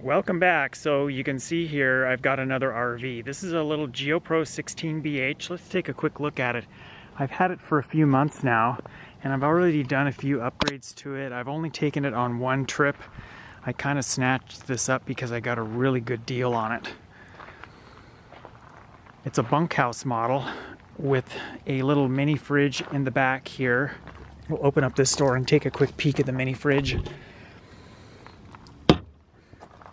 Welcome back. So you can see here I've got another RV. This is a little Geo Pro 16BH. Let's take a quick look at it. I've had it for a few months now and I've already done a few upgrades to it. I've only taken it on one trip. I kind of snatched this up because I got a really good deal on it. It's a bunkhouse model with a little mini fridge in the back here. We'll open up this door and take a quick peek at the mini fridge.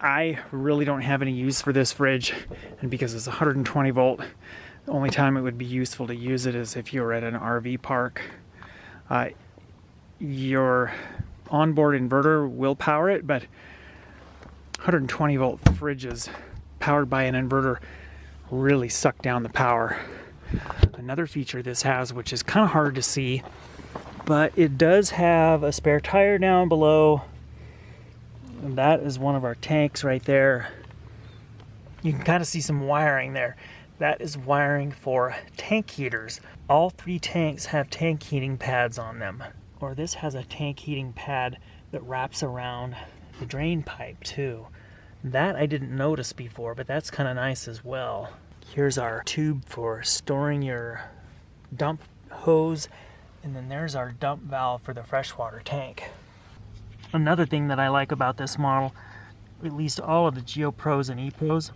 I really don't have any use for this fridge, and because it's 120 volt, the only time it would be useful to use it is if you were at an RV park. Your onboard inverter will power it, but 120 volt fridges powered by an inverter really suck down the power. Another feature this has, which is kind of hard to see, but it does have a spare tire down below. And that is one of our tanks right there. You can kind of see some wiring there. That is wiring for tank heaters. All three tanks have tank heating pads on them. Or this has a tank heating pad that wraps around the drain pipe too. That I didn't notice before, but that's kind of nice as well. Here's our tube for storing your dump hose, and then there's our dump valve for the freshwater tank. Another thing that I like about this model, at least all of the Geo Pros and E-Pros,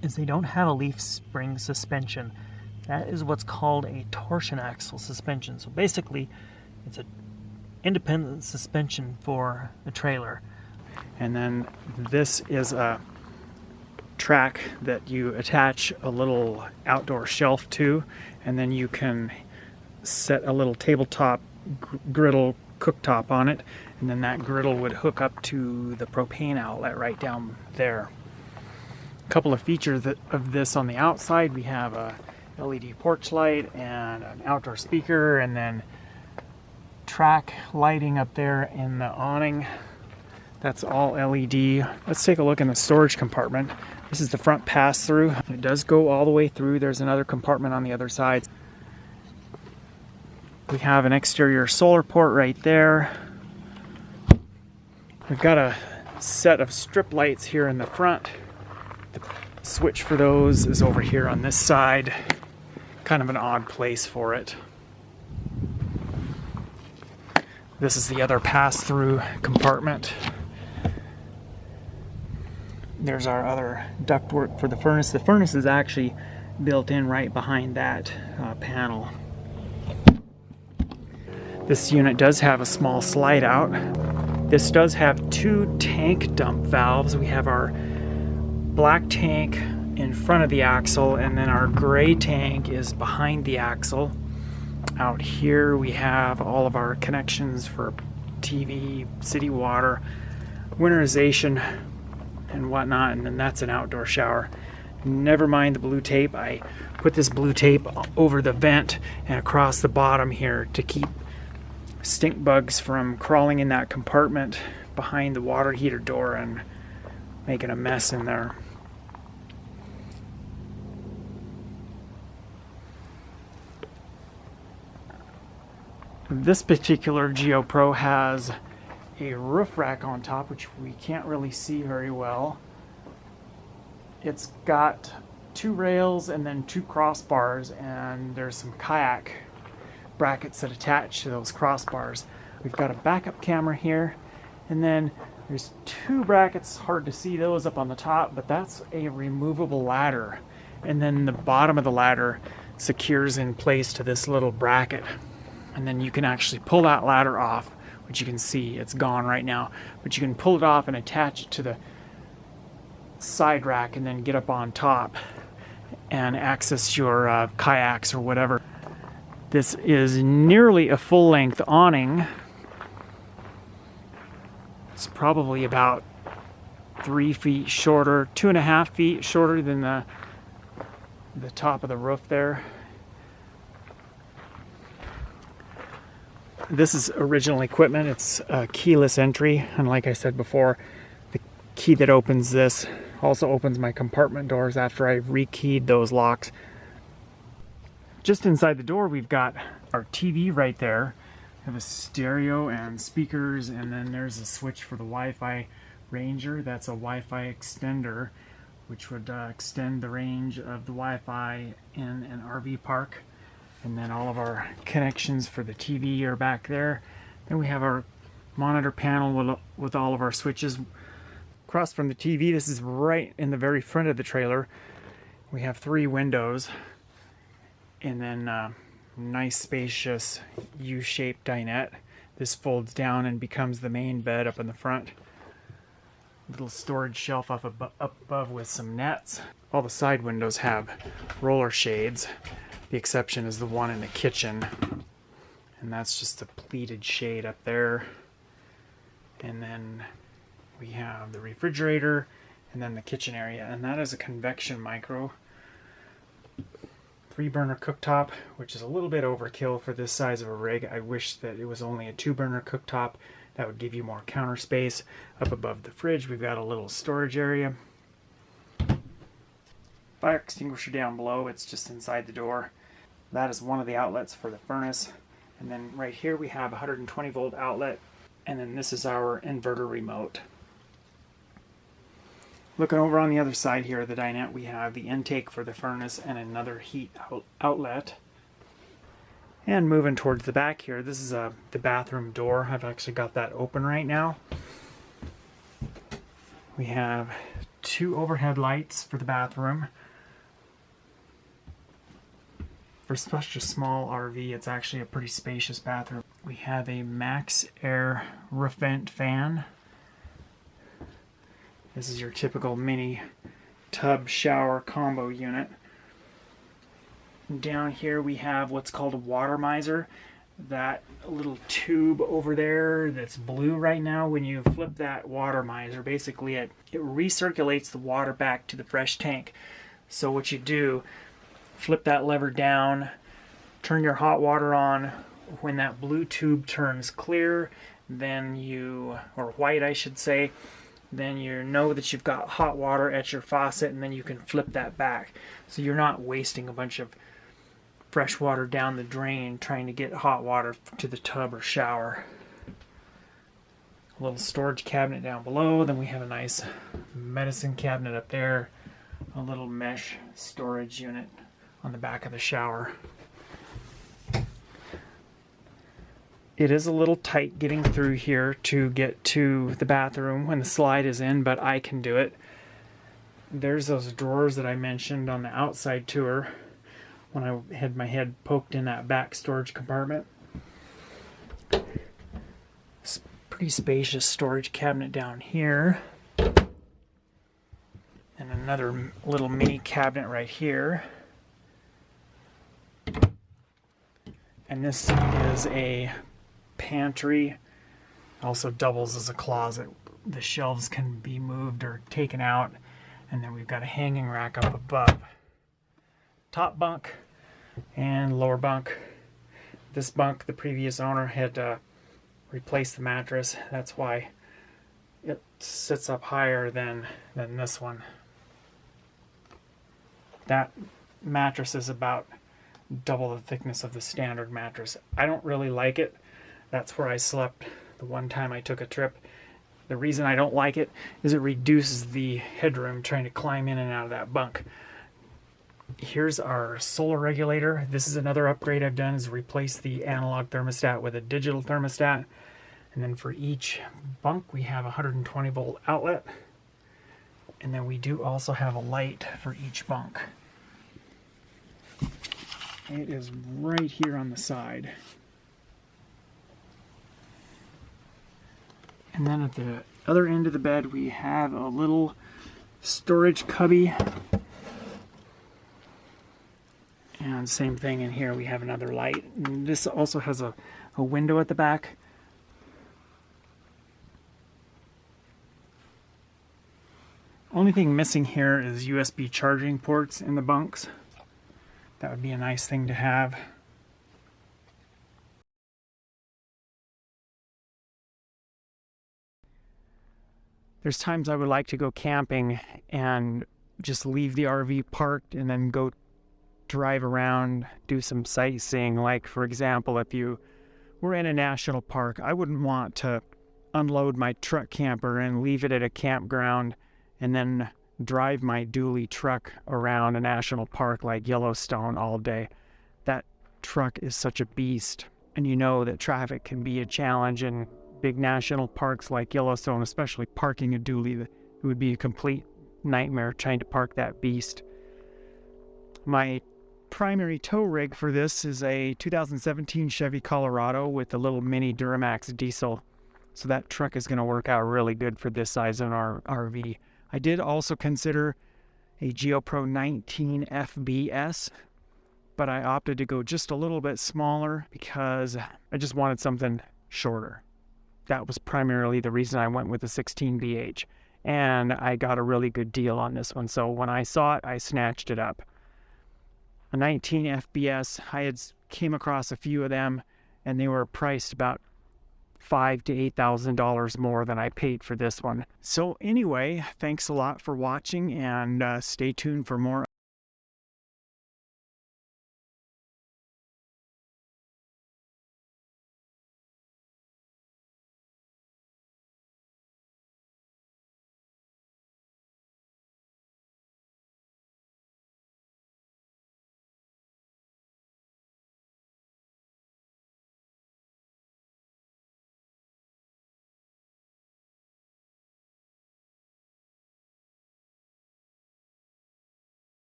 is they don't have a leaf spring suspension. That is what's called a torsion axle suspension. So basically, it's an independent suspension for a trailer. And then this is a track that you attach a little outdoor shelf to, and then you can set a little tabletop griddle cooktop on it, and then that griddle would hook up to the propane outlet right down there. A couple of features of this on the outside: we have a LED porch light and an outdoor speaker, and then track lighting up there in the awning. That's all LED. Let's take a look in the storage compartment. This is the front pass-through. It does go all the way through. There's another compartment on the other side. We have an exterior solar port right there. We've got a set of strip lights here in the front. The switch for those is over here on this side. Kind of an odd place for it. This is the other pass-through compartment. There's our other ductwork for the furnace. The furnace is actually built in right behind that panel. This unit does have a small slide out. This does have two tank dump valves. We have our black tank in front of the axle, and then our gray tank is behind the axle. Out here we have all of our connections for TV, city water, winterization, and whatnot, and then that's an outdoor shower. Never mind the blue tape. I put this blue tape over the vent and across the bottom here to keep stink bugs from crawling in that compartment behind the water heater door and making a mess in there. This particular Geo Pro has a roof rack on top, which we can't really see very well. It's got two rails and then two crossbars, and there's some kayak brackets that attach to those crossbars. We've got a backup camera here, and then there's two brackets, hard to see those up on the top, but that's a removable ladder, and then the bottom of the ladder secures in place to this little bracket, and then you can actually pull that ladder off, which you can see it's gone right now, but you can pull it off and attach it to the side rack and then get up on top and access your kayaks or whatever. This is nearly a full-length awning. It's probably about 3 feet shorter, 2.5 feet shorter than the top of the roof there. This is original equipment. It's a keyless entry, and like I said before, the key that opens this also opens my compartment doors after I've rekeyed those locks. Just inside the door we've got our TV right there. We have a stereo and speakers, and then there's a switch for the Wi-Fi Ranger. That's a Wi-Fi extender, which would extend the range of the Wi-Fi in an RV park. And then all of our connections for the TV are back there. Then we have our monitor panel with all of our switches. Across from the TV, this is right in the very front of the trailer. We have 3 windows, and then nice spacious U-shaped dinette. This folds down and becomes the main bed up in the front. Little storage shelf up above with some nets. All the side windows have roller shades. The exception is the one in the kitchen, and that's just a pleated shade up there. And then we have the refrigerator and then the kitchen area, and that is a convection micro. 3-burner cooktop, which is a little bit overkill for this size of a rig. I wish that it was only a 2-burner cooktop. That would give you more counter space. Up above the fridge, we've got a little storage area. Fire extinguisher down below, it's just inside the door. That is one of the outlets for the furnace. And then right here we have a 120 volt outlet, and then this is our inverter remote. Looking over on the other side here of the dinette, we have the intake for the furnace and another heat outlet. And moving towards the back here, this is the bathroom door. I've actually got that open right now. We have 2 overhead lights for the bathroom. For such a small RV, it's actually a pretty spacious bathroom. We have a Max Air roof vent fan. This is your typical mini tub shower combo unit. Down here we have what's called a water miser. That little tube over there that's blue right now, when you flip that water miser, basically it recirculates the water back to the fresh tank. So what you do, flip that lever down, turn your hot water on. When that blue tube turns clear, then or white I should say, then you know that you've got hot water at your faucet, and then you can flip that back. So you're not wasting a bunch of fresh water down the drain trying to get hot water to the tub or shower. A little storage cabinet down below. Then we have a nice medicine cabinet up there. A little mesh storage unit on the back of the shower. It is a little tight getting through here to get to the bathroom when the slide is in, but I can do it. There's those drawers that I mentioned on the outside tour when I had my head poked in that back storage compartment. It's pretty spacious storage cabinet down here. And another little mini cabinet right here. And this is a pantry, also doubles as a closet. The shelves can be moved or taken out, and then we've got a hanging rack up above. Top bunk and lower bunk. This bunk, the previous owner had replaced the mattress. That's why it sits up higher than this one. That mattress is about double the thickness of the standard mattress. I don't really like it. That's where I slept the one time I took a trip. The reason I don't like it is it reduces the headroom trying to climb in and out of that bunk. Here's our solar regulator. This is another upgrade I've done, is replace the analog thermostat with a digital thermostat. And then for each bunk we have a 120 volt outlet. And then we do also have a light for each bunk. It is right here on the side. And then at the other end of the bed we have a little storage cubby. And same thing in here, we have another light. And this also has a window at the back. Only thing missing here is USB charging ports in the bunks. That would be a nice thing to have. There's times I would like to go camping and just leave the RV parked and then go drive around, do some sightseeing. Like, for example, if you were in a national park, I wouldn't want to unload my truck camper and leave it at a campground and then drive my dually truck around a national park like Yellowstone all day. That truck is such a beast. And you know that traffic can be a challenge in big national parks like Yellowstone, especially parking a dually. It would be a complete nightmare trying to park that beast. My primary tow rig for this is a 2017 Chevy Colorado with a little mini Duramax diesel. So that truck is going to work out really good for this size of our RV. I did also consider a Geo Pro 19 FBS, but I opted to go just a little bit smaller because I just wanted something shorter. That was primarily the reason I went with the 16BH. And I got a really good deal on this one. So when I saw it, I snatched it up. A 19 FBS, I had came across a few of them, and they were priced about $5,000 to $8,000 more than I paid for this one. So anyway, thanks a lot for watching, and stay tuned for more